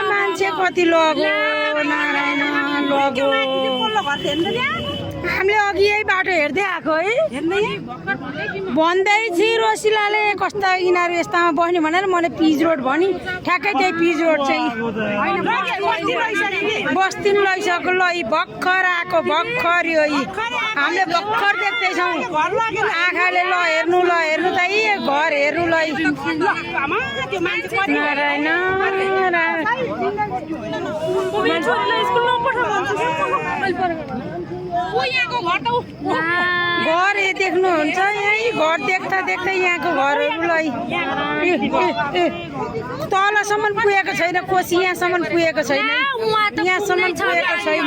मान्छे कति लगो नारायण लगो हामीले अघि यही बाटो हेर्दै आएको है भन्दै छि रोसिलाले कस्ता यिनीहरू यस्तामा बस्ने भनेर मैले पिज रोड भनी ठ्याक्कै त्यही पिज रोड चाहिँ बस्ती लैसक्यो ल भर्खर आएको भर्खर यो हामीले भर्खर देख्दैछौँ आँखाले ल हेर्नु त यी घर हेर्नु ल नारायण घर देख्नुहुन्छ यही घर देख्दा देख्दै यहाँको घरहरूलाई तलसम्म पुगेको छैन कोसी यहाँसम्म पुगेको छैन यहाँसम्म पुगेको छैन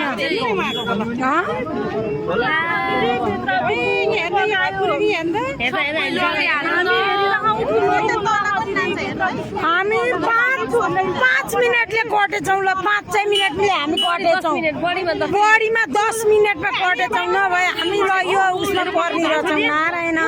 हामी 5 मिनटले कटेछौँ ल 5 मिनटले हामी कटेछौँ बढीमा 10 मिनटमा कटेछौँ नभए हामी ल यो उसमा पर्ने रहेछौँ नारायण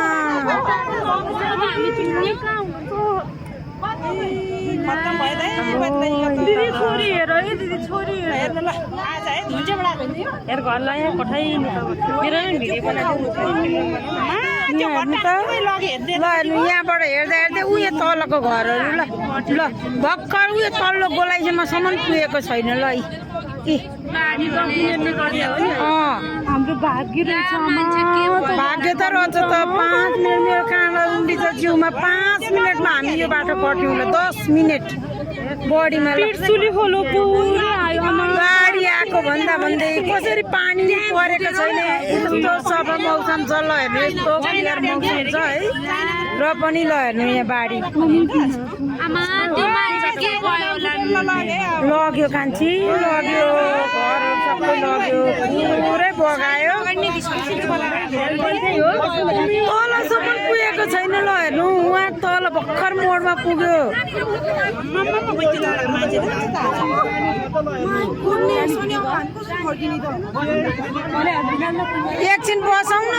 यहाँबाट हेर्दा हेर्दै उयो तलको घरहरू ल भर्खर उयो तल्लो गोलाइसम्मसम्म पुगेको छैन ल हाम्रो भाग्य रहेछ भाग्य त रहेछ त 5 मिनट मेरो काँडा उम्रिन्छ जिउमा 5 मिनटमा हामी यो बाटो कट्यौँ ल 10 मिनट बढीमा गाडी आएको भन्दै कसरी पानी परेको छैन यस्तो सफा मौसम छ ल हेर्नु यस्तो क्लियर मौसम छ है र पनि ल हेर्नु यहाँ बाढी लग्यो कान्छी लग्यो घर सबै लग्यो पुरै बगायो तलसम्म पुगेको छैन ल हेर्नु उहाँ तल भर्खर मोडमा पुग्यो एकछिन बसौँ न